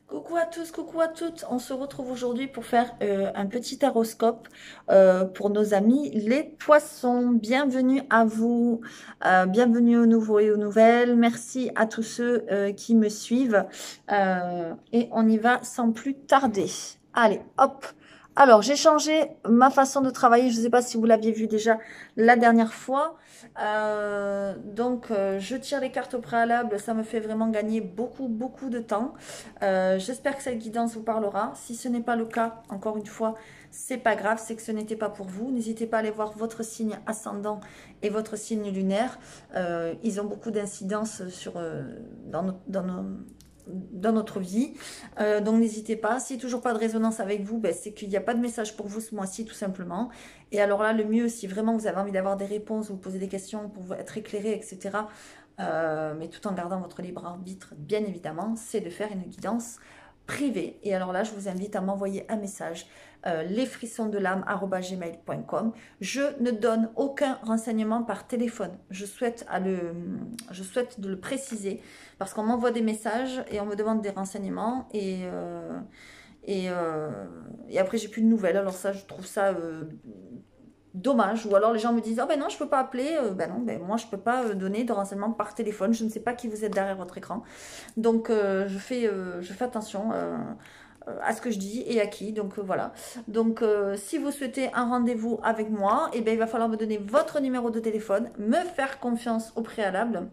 Coucou à tous, coucou à toutes. On se retrouve aujourd'hui pour faire un petit horoscope pour nos amis les poissons. Bienvenue à vous, bienvenue aux nouveaux et aux nouvelles. Merci à tous ceux qui me suivent et on y va sans plus tarder. Allez, hop. Alors, j'ai changé ma façon de travailler. Je ne sais pas si vous l'aviez vu déjà la dernière fois. Je tire les cartes au préalable. Ça me fait vraiment gagner beaucoup, beaucoup de temps. J'espère que cette guidance vous parlera. Si ce n'est pas le cas, encore une fois, c'est pas grave, c'est que ce n'était pas pour vous. N'hésitez pas à aller voir votre signe ascendant et votre signe lunaire. Ils ont beaucoup d'incidences dans notre vie. Donc n'hésitez pas. Si toujours pas de résonance avec vous, ben, c'est qu'il n'y a pas de message pour vous ce mois-ci, tout simplement. Et alors là, le mieux, si vraiment vous avez envie d'avoir des réponses, vous posez des questions pour être éclairé, etc., mais tout en gardant votre libre arbitre, bien évidemment, c'est de faire une guidance privée. Et alors là, je vous invite à m'envoyer un message, lesfrissonsdelame@gmail.com. Je ne donne aucun renseignement par téléphone. Je souhaite de le préciser parce qu'on m'envoie des messages et on me demande des renseignements et après j'ai plus de nouvelles. Alors ça, je trouve ça dommage. Ou alors les gens me disent, oh ben non, je peux pas appeler. Ben non, ben moi je peux pas donner de renseignements par téléphone. Je ne sais pas qui vous êtes derrière votre écran. Donc je fais attention à ce que je dis et à qui. Donc voilà. Donc si vous souhaitez un rendez-vous avec moi, eh ben, il va falloir me donner votre numéro de téléphone, me faire confiance au préalable.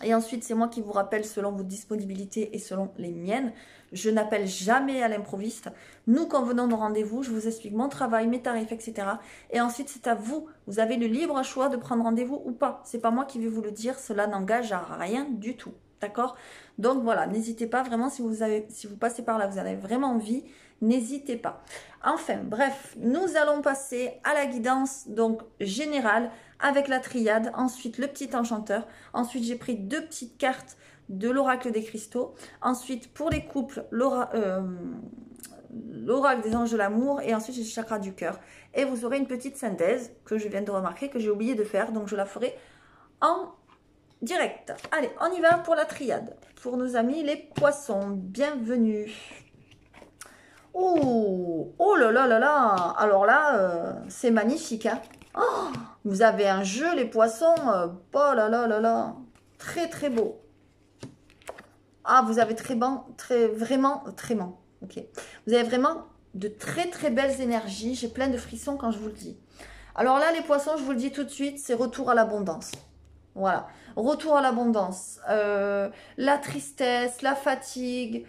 Et ensuite, c'est moi qui vous rappelle selon vos disponibilités et selon les miennes. Je n'appelle jamais à l'improviste. Nous convenons de rendez-vous, je vous explique mon travail, mes tarifs, etc. Et ensuite, c'est à vous. Vous avez le libre choix de prendre rendez-vous ou pas. C'est pas moi qui vais vous le dire. Cela n'engage à rien du tout. D'accord? Donc voilà, n'hésitez pas vraiment si vous passez par là, vous en avez vraiment envie, n'hésitez pas. Enfin, bref, nous allons passer à la guidance donc générale avec la triade, ensuite le petit enchanteur, ensuite j'ai pris deux petites cartes de l'oracle des cristaux, ensuite pour les couples, l'oracle des anges de l'amour et ensuite j'ai le chakra du cœur. Et vous aurez une petite synthèse que je viens de remarquer, que j'ai oublié de faire, donc je la ferai en direct. Allez, on y va pour la triade. Pour nos amis les poissons, bienvenue. Oh, oh là là là là. Alors là, c'est magnifique. Hein. Oh, vous avez un jeu, les poissons. Oh là là là là. Très très beau. Ah, vous avez vraiment très bon. Ok. Vous avez vraiment de très très belles énergies. J'ai plein de frissons quand je vous le dis. Alors là, les poissons, je vous le dis tout de suite, c'est retour à l'abondance. Voilà, retour à l'abondance. La tristesse, la fatigue,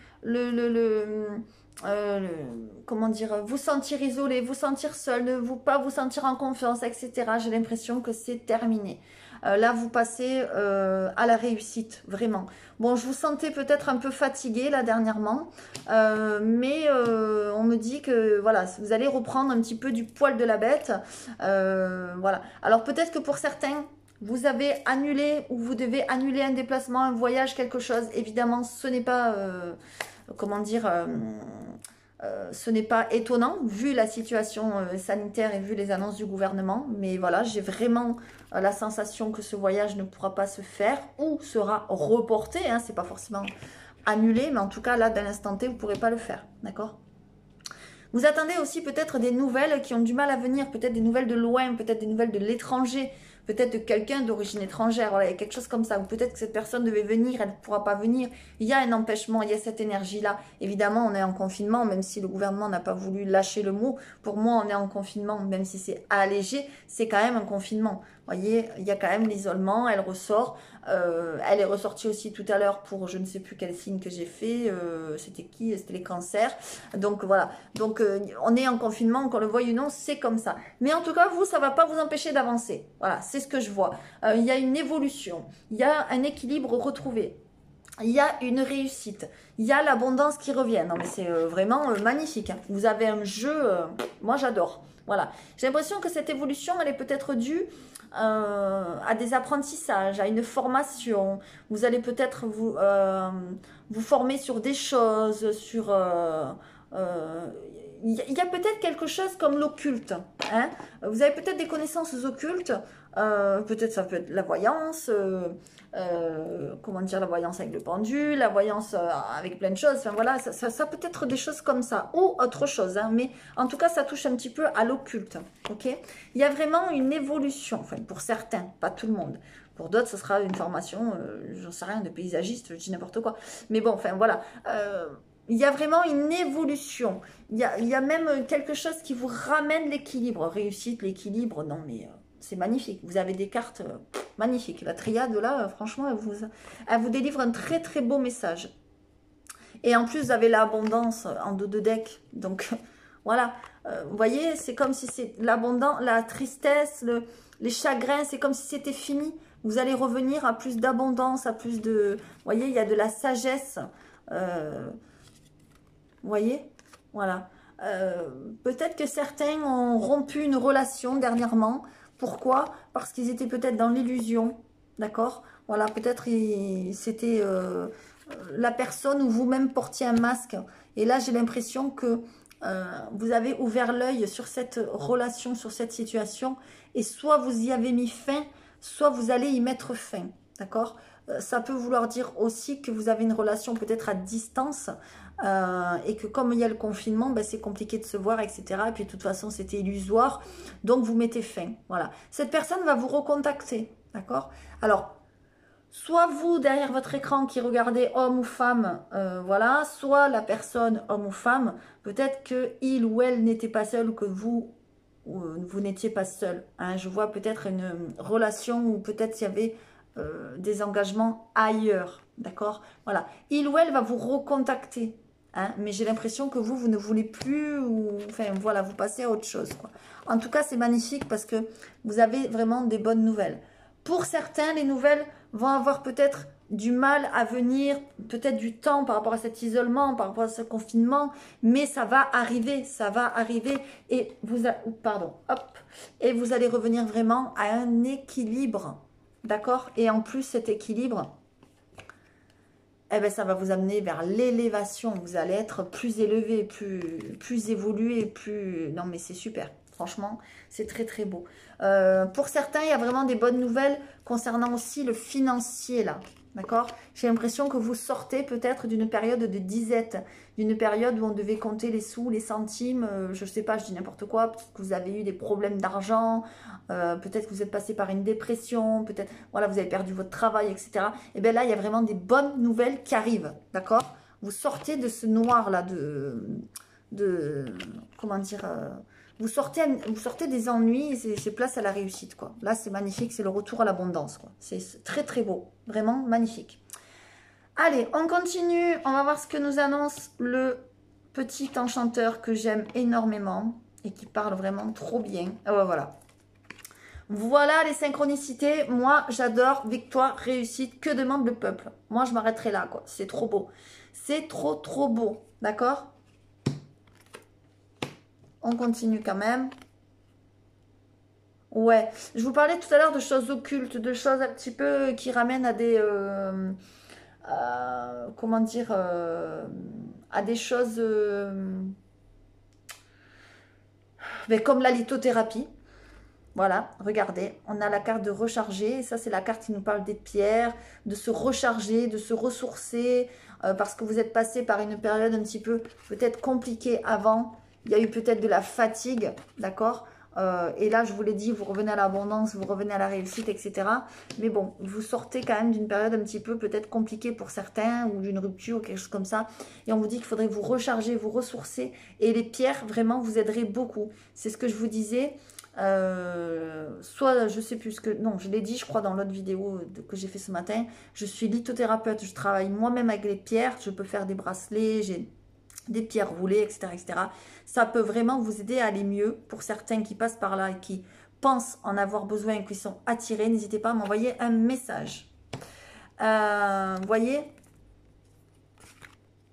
comment dire, vous sentir isolé, vous sentir seul, pas vous sentir en confiance, etc. J'ai l'impression que c'est terminé. Là, vous passez à la réussite, vraiment. Bon, je vous sentais peut-être un peu fatigué là dernièrement, mais on me dit que voilà, vous allez reprendre un petit peu du poil de la bête. Voilà. Alors peut-être que pour certains, vous avez annulé ou vous devez annuler un déplacement, un voyage, quelque chose. Évidemment, ce n'est pas, comment dire, ce n'est pas étonnant vu la situation sanitaire et vu les annonces du gouvernement. Mais voilà, j'ai vraiment la sensation que ce voyage ne pourra pas se faire ou sera reporté. Hein, c'est pas forcément annulé, mais en tout cas, là, dans l'instant T, vous ne pourrez pas le faire. D'accord ? Vous attendez aussi peut-être des nouvelles qui ont du mal à venir, peut-être des nouvelles de loin, peut-être des nouvelles de l'étranger, peut-être de quelqu'un d'origine étrangère, voilà, il y a quelque chose comme ça, ou peut-être que cette personne devait venir, elle ne pourra pas venir, il y a un empêchement, il y a cette énergie-là. Évidemment, on est en confinement, même si le gouvernement n'a pas voulu lâcher le mot, pour moi, on est en confinement, même si c'est allégé, c'est quand même un confinement. Vous voyez, il y a quand même l'isolement, elle ressort, elle est ressortie aussi tout à l'heure pour je ne sais plus quel signe que j'ai fait, c'était qui? C'était les cancers, donc voilà, donc on est en confinement, qu'on le veuille ou non, c'est comme ça. Mais en tout cas, vous, ça ne va pas vous empêcher d'avancer, voilà, c'est ce que je vois. Il y a une évolution, il y a un équilibre retrouvé. Il y a une réussite, il y a l'abondance qui revient. Non mais c'est vraiment magnifique. Hein. Vous avez un jeu, moi j'adore. Voilà. J'ai l'impression que cette évolution, elle est peut-être due à des apprentissages, à une formation. Vous allez peut-être vous former sur des choses, sur... il y a peut-être quelque chose comme l'occulte. Hein. Vous avez peut-être des connaissances occultes Peut-être ça peut être la voyance, comment dire, la voyance avec le pendule, la voyance avec plein de choses. Enfin voilà, ça peut être des choses comme ça ou autre chose. Hein, mais en tout cas, ça touche un petit peu à l'occulte. Ok, il y a vraiment une évolution. Enfin, pour certains, pas tout le monde. Pour d'autres, ce sera une formation, j'en sais rien, de paysagiste, je dis n'importe quoi. Mais bon, enfin voilà. Il y a vraiment une évolution. Il y a même quelque chose qui vous ramène l'équilibre. Réussite, l'équilibre, non mais c'est magnifique. Vous avez des cartes magnifiques. La triade, là, franchement, elle vous délivre un très très beau message. Et en plus, vous avez l'abondance en dos de deck. Donc, voilà. Vous voyez, c'est comme si c'est l'abondance, la tristesse, les chagrins, c'est comme si c'était fini. Vous allez revenir à plus d'abondance, à plus de... Vous voyez, il y a de la sagesse. Vous voyez, voilà. Peut-être que certains ont rompu une relation dernièrement. Pourquoi? Parce qu'ils étaient peut-être dans l'illusion, d'accord? Voilà, peut-être c'était la personne où vous-même portiez un masque. Et là, j'ai l'impression que vous avez ouvert l'œil sur cette relation, sur cette situation. Et soit vous y avez mis fin, soit vous allez y mettre fin, d'accord? Ça peut vouloir dire aussi que vous avez une relation peut-être à distance et que comme il y a le confinement, ben, c'est compliqué de se voir, etc. Et puis de toute façon, c'était illusoire. Donc, vous mettez fin. Voilà. Cette personne va vous recontacter. D'accord? Alors, soit vous, derrière votre écran, qui regardez homme ou femme, voilà. Soit la personne, homme ou femme, peut-être que il ou elle n'était pas seul ou que vous n'étiez pas seul. Hein. Je vois peut-être une relation où peut-être il y avait des engagements ailleurs. D'accord? Voilà. Il ou elle va vous recontacter. Hein, mais j'ai l'impression que vous ne voulez plus, ou enfin voilà, vous passez à autre chose, quoi. En tout cas, c'est magnifique parce que vous avez vraiment des bonnes nouvelles. Pour certains, les nouvelles vont avoir peut-être du mal à venir, peut-être du temps par rapport à cet isolement, par rapport à ce confinement, mais ça va arriver et et vous allez revenir vraiment à un équilibre, d'accord? Et en plus, cet équilibre, eh ben, ça va vous amener vers l'élévation. Vous allez être plus élevé, plus évolué, plus... Non, mais c'est super. Franchement, c'est très, très beau. Pour certains, il y a vraiment des bonnes nouvelles concernant aussi le financier, là. D'accord? J'ai l'impression que vous sortez peut-être d'une période de disette, d'une période où on devait compter les sous, les centimes, je ne sais pas, je dis n'importe quoi, peut-être que vous avez eu des problèmes d'argent, peut-être que vous êtes passé par une dépression, peut-être, voilà, vous avez perdu votre travail, etc. Et bien là, il y a vraiment des bonnes nouvelles qui arrivent, d'accord? Vous sortez de ce noir-là, comment dire, vous sortez des ennuis et c'est place à la réussite, quoi. Là, c'est magnifique, c'est le retour à l'abondance, quoi. C'est très, très beau, vraiment magnifique. Allez, on continue, on va voir ce que nous annonce le petit enchanteur que j'aime énormément et qui parle vraiment trop bien. Ah ouais, voilà. Voilà les synchronicités. Moi, j'adore victoire, réussite. Que demande le peuple? Moi, je m'arrêterai là, quoi. C'est trop beau. C'est trop, trop beau. D'accord? On continue quand même. Ouais. Je vous parlais tout à l'heure de choses occultes, de choses un petit peu qui ramènent à des... comment dire, à des choses mais comme la lithothérapie. Voilà, regardez, on a la carte de recharger. Ça, c'est la carte qui nous parle des pierres, de se recharger, de se ressourcer, parce que vous êtes passé par une période un petit peu peut-être compliquée avant. Il y a eu peut-être de la fatigue, d'accord? Et là, je vous l'ai dit, vous revenez à l'abondance, vous revenez à la réussite, etc. Mais bon, vous sortez quand même d'une période un petit peu peut-être compliquée pour certains, ou d'une rupture, ou quelque chose comme ça. Et on vous dit qu'il faudrait vous recharger, vous ressourcer. Et les pierres, vraiment, vous aideraient beaucoup. C'est ce que je vous disais. Soit je sais plus ce que... Non, je l'ai dit, je crois, dans l'autre vidéo que j'ai fait ce matin. Je suis lithothérapeute, je travaille moi-même avec les pierres. Je peux faire des bracelets, j'ai des pierres roulées, etc., etc. Ça peut vraiment vous aider à aller mieux. Pour certains qui passent par là et qui pensent en avoir besoin et qui sont attirés, n'hésitez pas à m'envoyer un message. Vous voyez?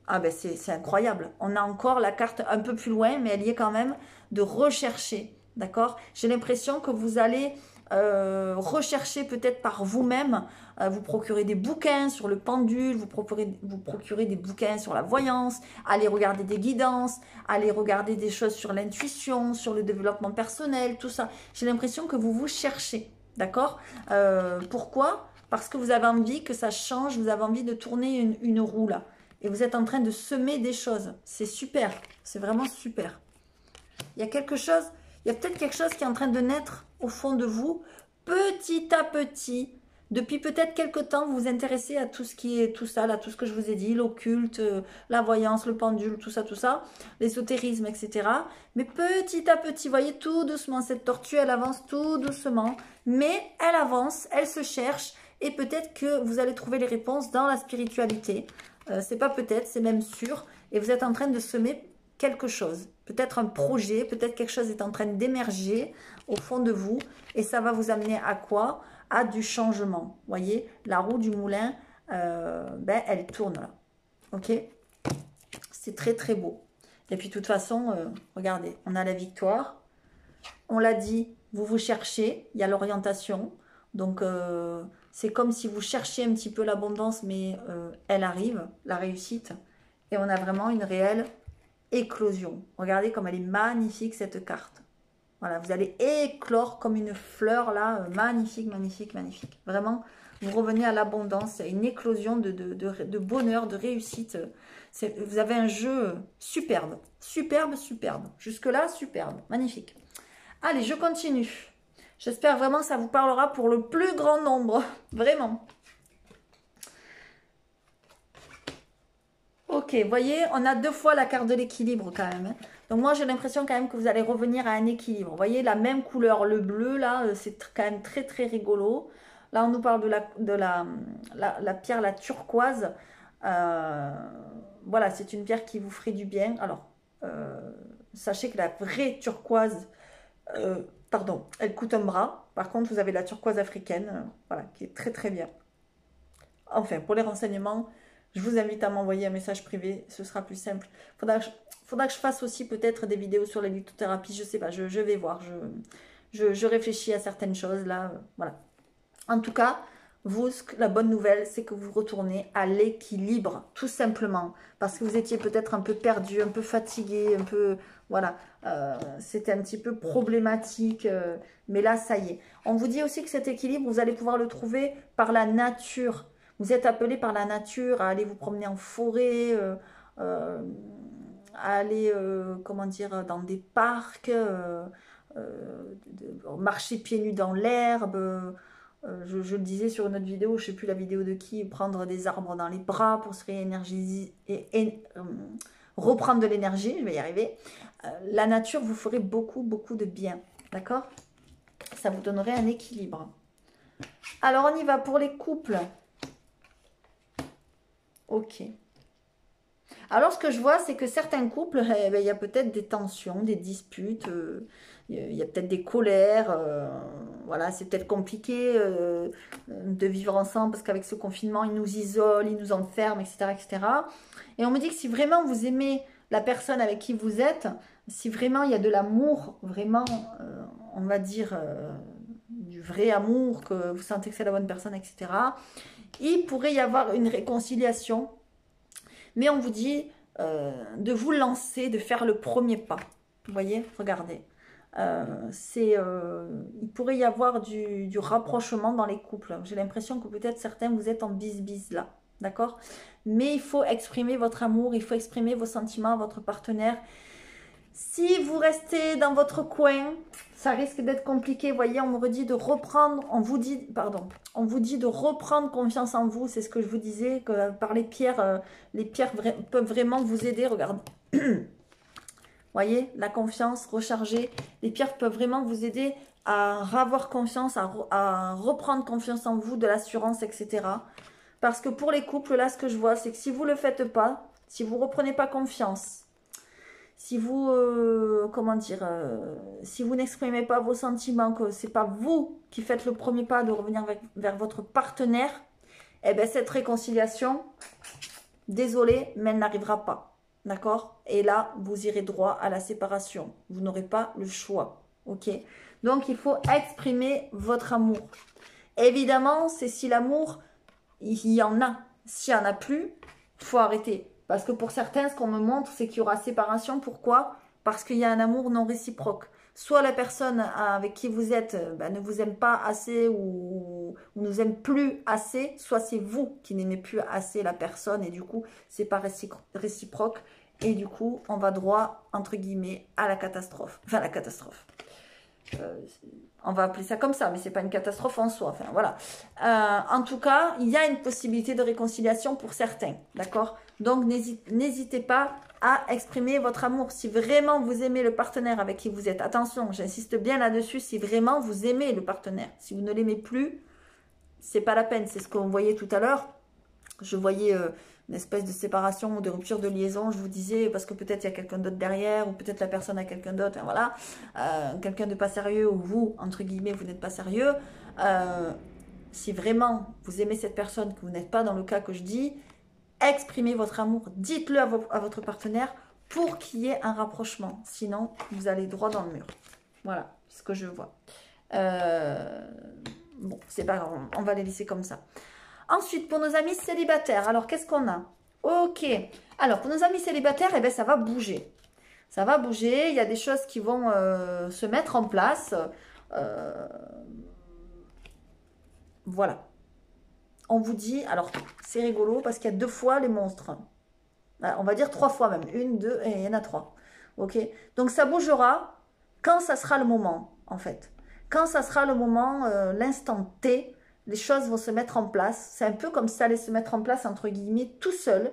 Ah ben c'est incroyable. On a encore la carte un peu plus loin, mais elle y est quand même, de rechercher. D'accord? J'ai l'impression que vous allez rechercher peut-être par vous-même, vous procurer des bouquins sur le pendule, vous procurer des bouquins sur la voyance, aller regarder des guidances, aller regarder des choses sur l'intuition, sur le développement personnel, tout ça. J'ai l'impression que vous vous cherchez. D'accord? Pourquoi? Parce que vous avez envie que ça change, vous avez envie de tourner une roue là. Et vous êtes en train de semer des choses. C'est super, c'est vraiment super. Il y a quelque chose, il y a peut-être quelque chose qui est en train de naître au fond de vous, petit à petit. Depuis peut-être quelque temps, vous vous intéressez à tout ce qui est tout ça, là, tout ce que je vous ai dit, l'occulte, la voyance, le pendule, tout ça, l'ésotérisme, etc. Mais petit à petit, voyez, tout doucement, cette tortue, elle avance tout doucement, mais elle avance, elle se cherche, et peut-être que vous allez trouver les réponses dans la spiritualité. C'est pas peut-être, c'est même sûr, et vous êtes en train de semer quelque chose, peut-être un projet, peut-être quelque chose est en train d'émerger au fond de vous, et ça va vous amener à quoi? À du changement. Voyez, la roue du moulin, ben, elle tourne là. Ok? C'est très très beau. Et puis de toute façon, regardez, on a la victoire. On l'a dit, vous vous cherchez, il y a l'orientation. Donc c'est comme si vous cherchiez un petit peu l'abondance, mais elle arrive, la réussite. Et on a vraiment une réelle éclosion. Regardez comme elle est magnifique cette carte. Voilà, vous allez éclore comme une fleur là, magnifique, magnifique, magnifique. Vraiment, vous revenez à l'abondance, il y a une éclosion de bonheur, de réussite. Vous avez un jeu superbe, superbe, superbe. Jusque-là, superbe, magnifique. Allez, je continue. J'espère vraiment que ça vous parlera pour le plus grand nombre, vraiment. Ok, vous voyez, on a 2 fois la carte de l'équilibre quand même. Donc moi, j'ai l'impression quand même que vous allez revenir à un équilibre. Vous voyez, la même couleur, le bleu, là, c'est quand même très, très rigolo. Là, on nous parle de la pierre, la turquoise. Voilà, c'est une pierre qui vous ferait du bien. Alors, sachez que la vraie turquoise, pardon, elle coûte un bras. Par contre, vous avez la turquoise africaine, voilà, qui est très, très bien. Enfin, pour les renseignements, je vous invite à m'envoyer un message privé, ce sera plus simple. Faudra que je fasse aussi peut-être des vidéos sur la lithothérapie, je sais pas, je vais voir. Je réfléchis à certaines choses là, voilà. En tout cas, vous, la bonne nouvelle, c'est que vous retournez à l'équilibre, tout simplement. Parce que vous étiez peut-être un peu perdu, un peu fatigué, un peu, voilà, c'était un petit peu problématique. Mais là, ça y est. On vous dit aussi que cet équilibre, vous allez pouvoir le trouver par la nature. Vous êtes appelé par la nature à aller vous promener en forêt, à aller, comment dire, dans des parcs, marcher pieds nus dans l'herbe. Je le disais sur une autre vidéo, je ne sais plus la vidéo de qui, prendre des arbres dans les bras pour se réénergiser et reprendre de l'énergie, je vais y arriver. La nature vous ferait beaucoup, beaucoup de bien, d'accord? Ça vous donnerait un équilibre. Alors, on y va pour les couples. Ok. Alors, ce que je vois, c'est que certains couples, eh ben, il y a peut-être des tensions, des disputes, il y a peut-être des colères. Voilà, c'est peut-être compliqué de vivre ensemble parce qu'avec ce confinement, ils nous isolent, ils nous enferment, etc., etc. Et on me dit que si vraiment vous aimez la personne avec qui vous êtes, si vraiment il y a de l'amour, vraiment, on va dire, du vrai amour, que vous sentez que c'est la bonne personne, etc., il pourrait y avoir une réconciliation. Mais on vous dit de vous lancer, de faire le premier pas. Vous voyez, regardez. Il pourrait y avoir du rapprochement dans les couples. J'ai l'impression que peut-être certains, vous êtes en bis-bis là. D'accord? Mais il faut exprimer votre amour, il faut exprimer vos sentiments à votre partenaire. Si vous restez dans votre coin, ça risque d'être compliqué. Vous voyez, on me redit de reprendre, on vous dit de reprendre confiance en vous. C'est ce que je vous disais, que par les pierres peuvent vraiment vous aider. Regardez. Voyez, la confiance, recharger. Les pierres peuvent vraiment vous aider à avoir confiance, à reprendre confiance en vous, de l'assurance, etc. Parce que pour les couples, là, ce que je vois, c'est que si vous ne le faites pas, si vous ne reprenez pas confiance, si vous, comment dire, si vous n'exprimez pas vos sentiments, que ce n'est pas vous qui faites le premier pas de revenir vers votre partenaire, eh bien, cette réconciliation, désolé, mais elle n'arrivera pas. D'accord? Et là, vous irez droit à la séparation. Vous n'aurez pas le choix. Ok? Donc, il faut exprimer votre amour. Évidemment, c'est si l'amour, il y en a. S'il n'y en a plus, il faut arrêter. Parce que pour certains, ce qu'on me montre, c'est qu'il y aura séparation. Pourquoi? Parce qu'il y a un amour non réciproque. Soit la personne avec qui vous êtes ne vous aime pas assez ou ne vous aime plus assez, soit c'est vous qui n'aimez plus assez la personne et du coup, c'est pas réciproque. Et du coup, on va droit, entre guillemets, à la catastrophe. Enfin, la catastrophe. On va appeler ça comme ça, mais c'est pas une catastrophe en soi. Enfin, voilà. En tout cas, il y a une possibilité de réconciliation pour certains, d'accord? Donc, n'hésitez pas à exprimer votre amour. Si vraiment vous aimez le partenaire avec qui vous êtes, attention, j'insiste bien là-dessus, si vraiment vous aimez le partenaire, si vous ne l'aimez plus, c'est pas la peine. C'est ce qu'on voyait tout à l'heure. Je voyais une espèce de séparation ou de rupture de liaison, je vous disais, parce que peut-être il y a quelqu'un d'autre derrière, ou peut-être la personne a quelqu'un d'autre, hein, voilà, quelqu'un de pas sérieux, ou vous, entre guillemets, vous n'êtes pas sérieux. Si vraiment vous aimez cette personne, que vous n'êtes pas dans le cas que je dis, exprimez votre amour, dites-le à votre partenaire pour qu'il y ait un rapprochement. Sinon, vous allez droit dans le mur. Voilà ce que je vois. Bon, c'est pas grave, on va les laisser comme ça. Ensuite, pour nos amis célibataires, alors qu'est-ce qu'on a? Ok, alors pour nos amis célibataires, eh bien, ça va bouger. Ça va bouger, il y a des choses qui vont se mettre en place. Voilà. On vous dit, alors c'est rigolo parce qu'il y a 2 fois les monstres. On va dire 3 fois même, 1, 2 et il y en a 3. Ok, donc ça bougera quand ça sera le moment, en fait. Quand ça sera le moment, l'instant T, les choses vont se mettre en place. C'est un peu comme si ça allait se mettre en place, entre guillemets, tout seul.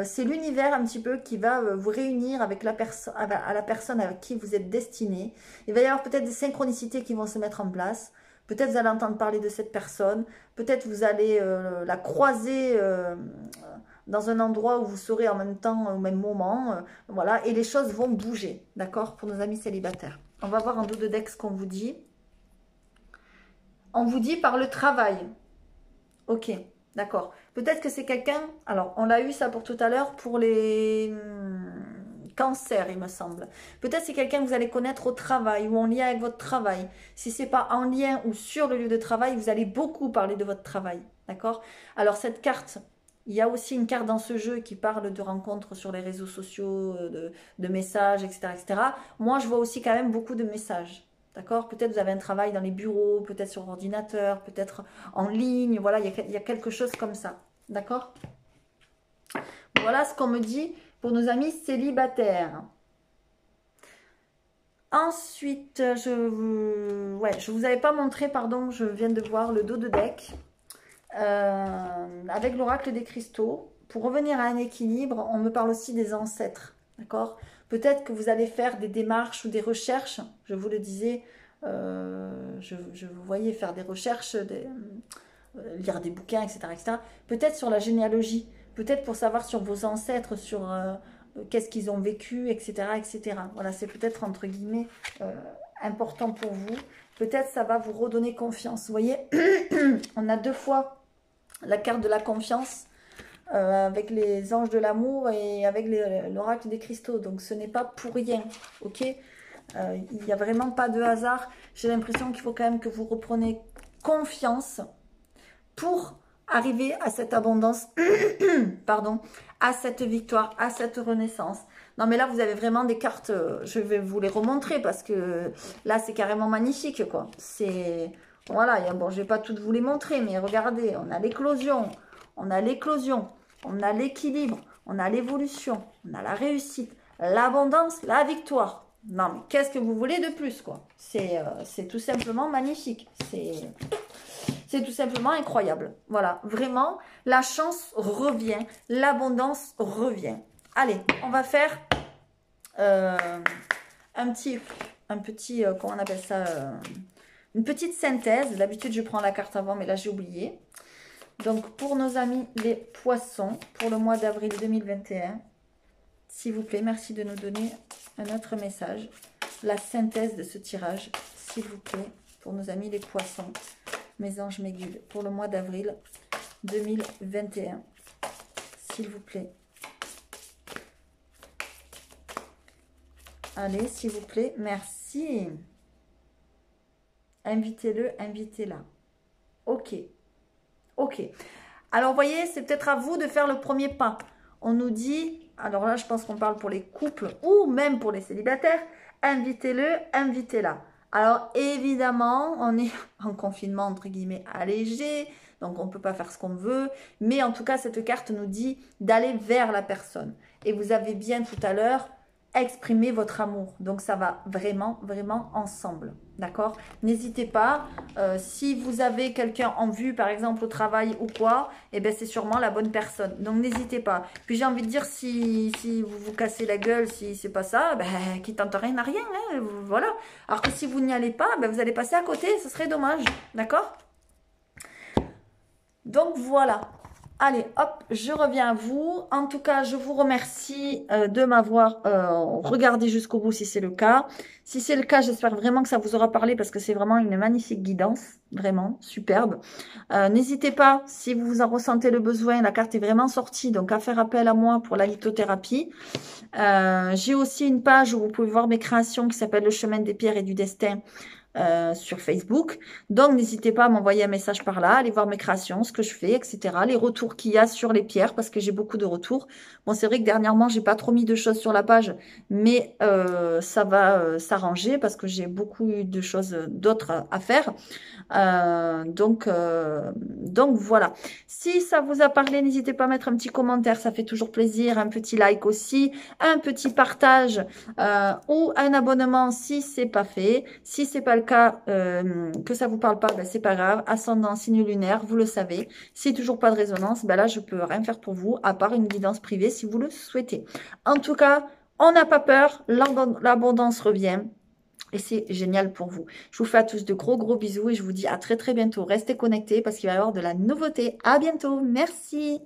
C'est l'univers un petit peu qui va vous réunir avec la personne avec qui vous êtes destiné. Il va y avoir peut-être des synchronicités qui vont se mettre en place. Peut-être vous allez entendre parler de cette personne. Peut-être vous allez la croiser dans un endroit où vous serez en même temps, au même moment. Voilà, et les choses vont bouger, d'accord, pour nos amis célibataires. On va voir en dos de deck ce qu'on vous dit. On vous dit par le travail. Ok, d'accord. Peut-être que c'est quelqu'un... Alors, on l'a eu ça pour tout à l'heure, pour les cancers, il me semble. Peut-être c'est quelqu'un que vous allez connaître au travail ou en lien avec votre travail. Si ce n'est pas en lien ou sur le lieu de travail, vous allez beaucoup parler de votre travail. D'accord? Alors, cette carte... Il y a aussi une carte dans ce jeu qui parle de rencontres sur les réseaux sociaux, de messages, etc., etc. Moi, je vois aussi quand même beaucoup de messages. D'accord? Peut-être vous avez un travail dans les bureaux, peut-être sur ordinateur, peut-être en ligne. Voilà, il y a quelque chose comme ça. D'accord? Voilà ce qu'on me dit pour nos amis célibataires. Ensuite, je vous avais pas montré, pardon, je viens de voir le dos de deck. Avec l'oracle des cristaux, pour revenir à un équilibre, on me parle aussi des ancêtres, d'accord? Peut-être que vous allez faire des démarches ou des recherches, je vous le disais, je vous voyais faire des recherches, lire des bouquins, etc., etc. Peut-être sur la généalogie, peut-être pour savoir sur vos ancêtres, sur qu'est-ce qu'ils ont vécu, etc., etc. Voilà, c'est peut-être, entre guillemets, important pour vous. Peut-être ça va vous redonner confiance. Vous voyez, on a 2 fois la carte de la confiance avec les anges de l'amour et avec l'oracle des cristaux. Donc, ce n'est pas pour rien, ok? Il n'y a vraiment pas de hasard. J'ai l'impression qu'il faut quand même que vous repreniez confiance pour arriver à cette abondance, pardon, à cette victoire, à cette renaissance. Non, mais là, vous avez vraiment des cartes, je vais vous les remontrer parce que là, c'est carrément magnifique, quoi. C'est... Voilà, bon, je ne vais pas toutes vous les montrer, mais regardez, on a l'éclosion, on a l'éclosion, on a l'équilibre, on a l'évolution, on a la réussite, l'abondance, la victoire. Non, mais qu'est-ce que vous voulez de plus, quoi? C'est tout simplement magnifique. C'est tout simplement incroyable. Voilà, vraiment, la chance revient, l'abondance revient. Allez, on va faire un petit, comment on appelle ça une petite synthèse. D'habitude, je prends la carte avant, mais là, j'ai oublié. Donc, pour nos amis les poissons, pour le mois d'avril 2021, s'il vous plaît, merci de nous donner un autre message. La synthèse de ce tirage, s'il vous plaît, pour nos amis les poissons, mes anges, mes guides, pour le mois d'avril 2021, s'il vous plaît. Allez, s'il vous plaît, merci. Invitez-le, invitez-la. Ok. Ok. Alors, vous voyez, c'est peut-être à vous de faire le premier pas. On nous dit, alors là, je pense qu'on parle pour les couples ou même pour les célibataires, invitez-le, invitez-la. Alors évidemment, on est en confinement entre guillemets allégé, donc on ne peut pas faire ce qu'on veut, mais en tout cas cette carte nous dit d'aller vers la personne. Et vous avez bien tout à l'heure exprimé votre amour, donc ça va vraiment, vraiment ensemble. D'accord? N'hésitez pas, si vous avez quelqu'un en vue, par exemple au travail ou quoi, eh ben c'est sûrement la bonne personne. Donc n'hésitez pas. Puis j'ai envie de dire, si vous vous cassez la gueule, si c'est pas ça, ben, qui tente rien n'a rien. Hein, voilà. Alors que si vous n'y allez pas, ben, vous allez passer à côté, ce serait dommage. D'accord? Donc voilà. Allez, hop, je reviens à vous. En tout cas, je vous remercie de m'avoir regardé jusqu'au bout si c'est le cas. Si c'est le cas, j'espère vraiment que ça vous aura parlé parce que c'est vraiment une magnifique guidance. Vraiment, superbe. N'hésitez pas, si vous en ressentez le besoin, la carte est vraiment sortie, donc à faire appel à moi pour la lithothérapie. J'ai aussi une page où vous pouvez voir mes créations qui s'appelle Le chemin des pierres et du destin. Sur Facebook. Donc, n'hésitez pas à m'envoyer un message par là, aller voir mes créations, ce que je fais, etc. Les retours qu'il y a sur les pierres, parce que j'ai beaucoup de retours. Bon, c'est vrai que dernièrement, j'ai pas trop mis de choses sur la page, mais ça va s'arranger parce que j'ai beaucoup de choses d'autres à faire. Donc voilà. Si ça vous a parlé, n'hésitez pas à mettre un petit commentaire, ça fait toujours plaisir. Un petit like aussi, un petit partage ou un abonnement si c'est pas fait. Si c'est pas le cas, que ça vous parle pas, ben c'est pas grave. Ascendant, signe lunaire, vous le savez. Si toujours pas de résonance, ben là je peux rien faire pour vous à part une guidance privée si vous le souhaitez. En tout cas, on n'a pas peur, l'abondance revient. Et c'est génial pour vous. Je vous fais à tous de gros gros bisous et je vous dis à très très bientôt. Restez connectés parce qu'il va y avoir de la nouveauté. À bientôt. Merci.